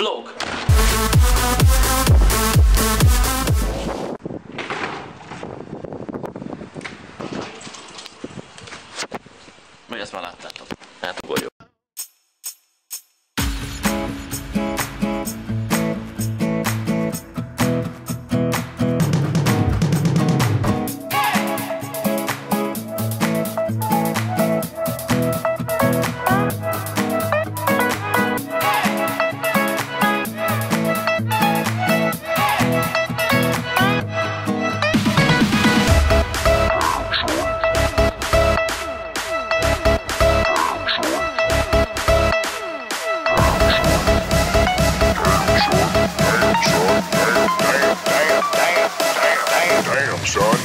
vlog. Vagy ezt már láttátok. Hát ugorjuk. Damn, son.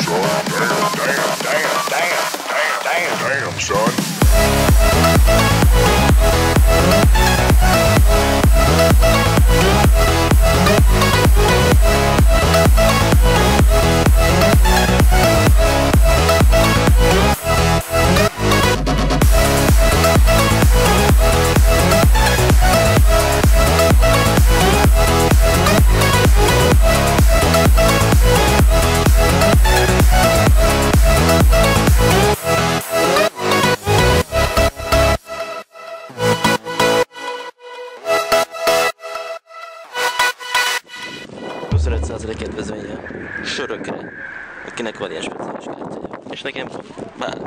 Son. Damn, son. Kedvezménye sörökre, akinek van ilyen speciális kártyája. És nekem bár.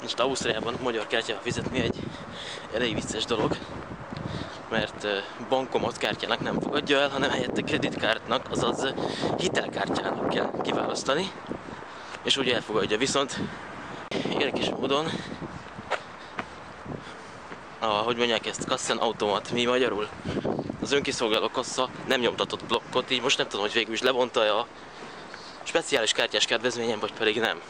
Most Ausztriában magyar kártyával fizetni egy elég vicces dolog, mert bankomat kártyának nem fogadja el, hanem helyette kreditkártnak, azaz hitelkártyának kell kiválasztani, és úgy elfogadja. Viszont érdekes módon, hogy mondják ezt, kassenautomat, mi magyarul? Az önkiszolgáló kassa nem nyomtatott blokkot, így most nem tudom, hogy végül is levonta a speciális kártyás kedvezményen, vagy pedig nem.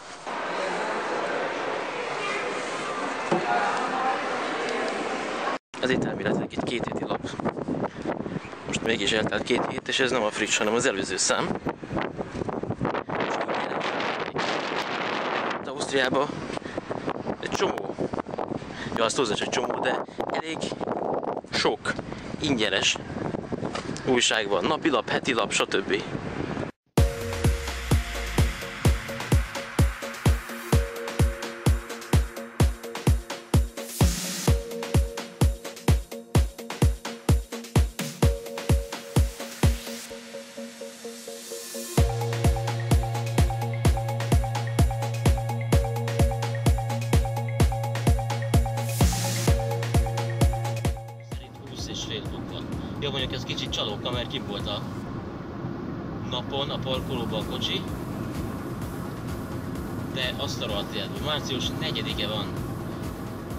Ez itt elméletileg egy 2 héti lap. Most mégis eltelt 2 hét, és ez nem a friss, hanem az előző szám. És Ausztriában egy csomó, ja, azt hozzá, hogy csomó, de elég sok ingyenes újság van, napilap, hetilap, stb. Jó, mondjuk ez kicsit csalóka, mert kint volt a napon, a parkolóban a kocsi. De azt a rohadt életben. Március 4-e van.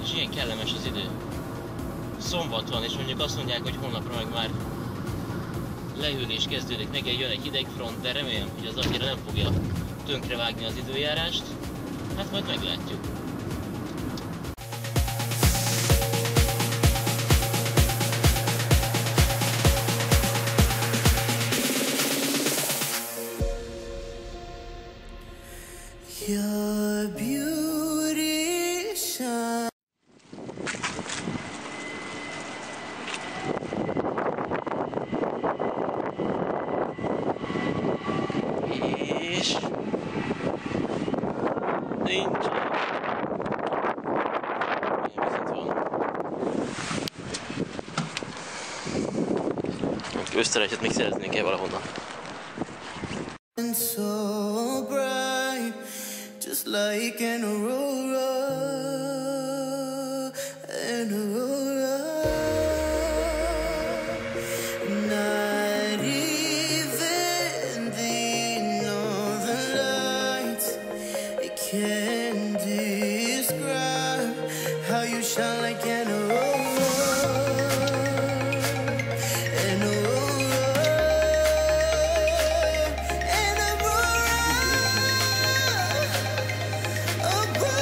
És ilyen kellemes az idő. Szombat van, és mondjuk azt mondják, hogy holnapra meg már lehűlés kezdődik meg, jön egy hidegfront, de remélem, hogy az annyira nem fogja tönkrevágni az időjárást. Hát majd meglátjuk. Your beauty shine. És nincs. Milyen vizet van? Ösztereket még szereznénk el valahonnan. And so bright, just like an aurora, an aurora. Not even the northern lights, it can describe how you shine like an aurora, an aurora, an aurora, aurora.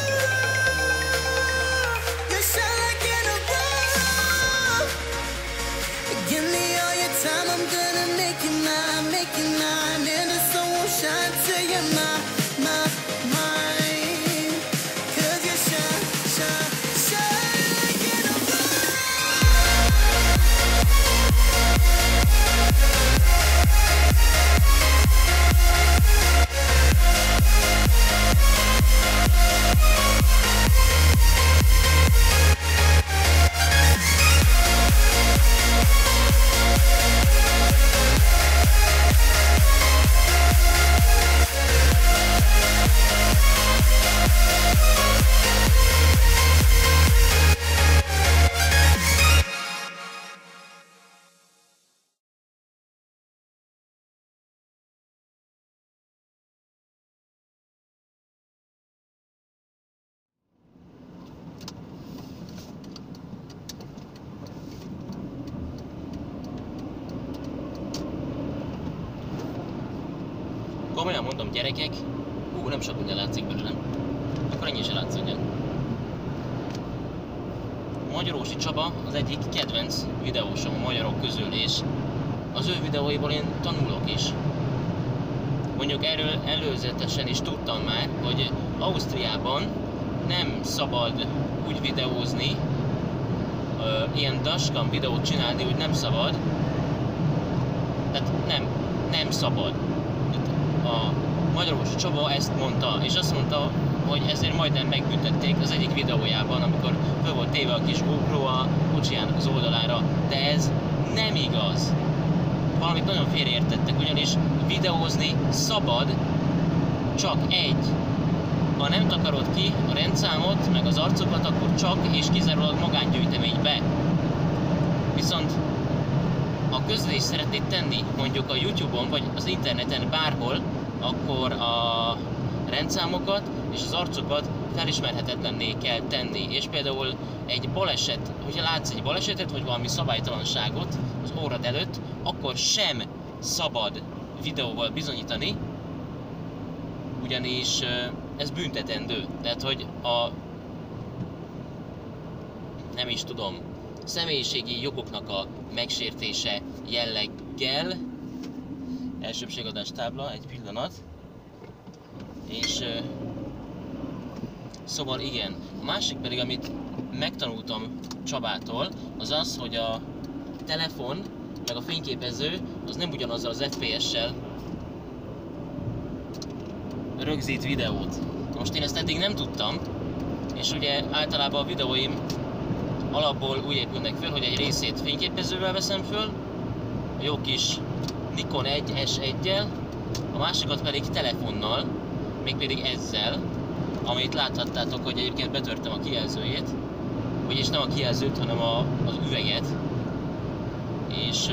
You shine like an aurora. Give me all your time, I'm gonna make you mine, and the sun won't shine till you're mine. 'Cause you shine, shine, shine like an aurora. Komolyan mondom, gyerekek, nem sok minden látszik belőlem. Akkor ennyi se látszódjon. Magyarósi Csaba az egyik kedvenc videósom a magyarok közül, és az ő videóiból én tanulok is. Mondjuk erről előzetesen is tudtam már, hogy Ausztriában nem szabad úgy videózni, ilyen dashcam videót csinálni, úgy nem szabad. Tehát nem szabad. A Magyarósi Csaba ezt mondta, és azt mondta, hogy ezért majdnem megbüntették az egyik videójában, amikor föl volt téve a kis GoPro a kocsijának az oldalára, de ez nem igaz. Valamit nagyon félreértettek, ugyanis videózni szabad, csak egy. Ha nem takarod ki a rendszámot, meg az arcokat, akkor csak és kizárólag magángyűjteménybe. Viszont ha közlést szeretnéd tenni, mondjuk a YouTube-on, vagy az interneten bárhol, akkor a rendszámokat és az arcokat felismerhetetlenné kell tenni. És például egy baleset, hogyha látsz egy balesetet, vagy valami szabálytalanságot az órad előtt, akkor sem szabad videóval bizonyítani, ugyanis ez büntetendő. Tehát, hogy nem is tudom, személyiségi jogoknak a megsértése jelleggel. Elsőbségadás tábla, egy pillanat. És szóval igen. A másik pedig, amit megtanultam Csabától, az az, hogy a telefon meg a fényképező az nem ugyanazzal az FPS-sel rögzít videót. Most én ezt eddig nem tudtam, és ugye általában a videóim alapból úgy épülnek föl, hogy egy részét fényképezővel veszem föl, a jó kis Nikon 1S1-jel, a másikat pedig telefonnal, mégpedig ezzel, amit láthattátok, hogy egyébként betörtem a kijelzőjét, vagyis nem a kijelzőt, hanem az üveget, és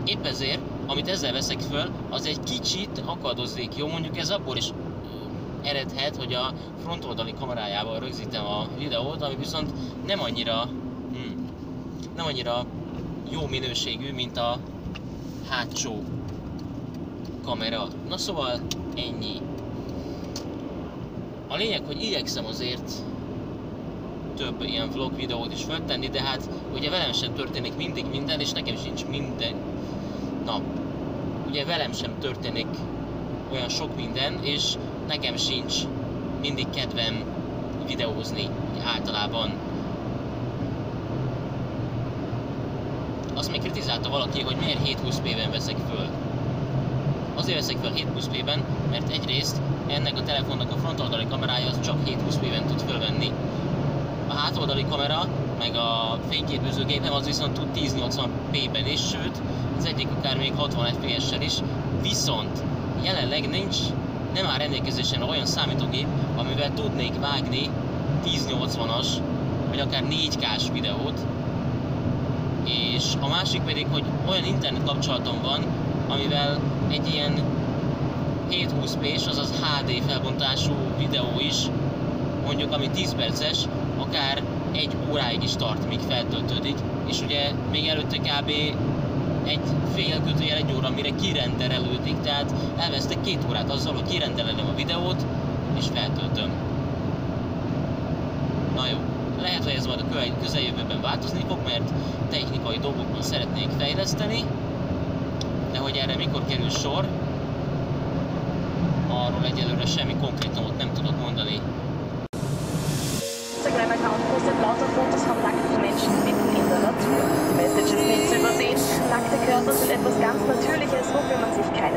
épp ezért, amit ezzel veszek föl, az egy kicsit akadozik, jó? Mondjuk ez abból is eredhet, hogy a frontoldali kamerájával rögzítem a videót, ami viszont nem annyira jó minőségű, mint a hátsó kamera. Na szóval ennyi. A lényeg, hogy igyekszem azért több ilyen vlog videót is feltenni, de hát ugye velem sem történik mindig minden, és nekem sincs minden. Na, ugye velem sem történik olyan sok minden, és nekem sincs mindig kedvem videózni általában. Azt még kritizálta valaki, hogy miért 720p-ben veszek föl. Azért veszek fel 720p-ben, mert egyrészt ennek a telefonnak a frontoldali kamerája az csak 720p-ben tud fölvenni. A hátoldali kamera, meg a fényképezőgépem az viszont tud 1080p-ben is, sőt, az egyik akár még 60 fps-sel is, viszont jelenleg nem áll rendelkezésen olyan számítógép, amivel tudnék vágni 1080-as, vagy akár 4K-s videót, és a másik pedig, hogy olyan internet kapcsolatom van, amivel egy ilyen 720p-s, azaz HD felbontású videó is, mondjuk ami 10 perces, akár 1 óráig is tart, míg feltöltődik, és ugye még előtte kb. Egy óra, mire kirenderelődik, tehát elvesztek 2 órát azzal, hogy kirendelem a videót, és feltöltöm. Na jó, lehet, hogy ez majd a közeljövőben változni fog, mert technikai dolgokon szeretnék fejleszteni, de hogy erre mikor kerül sor, arról egyelőre semmi konkrétumot nem tudok mondani. Instagram-Account postet lauter Fotos von nackten Menschen mitten in der Natur. Die Message ist nicht zu übersehen. Nackte Körper sind etwas ganz Natürliches, wofür man sich keine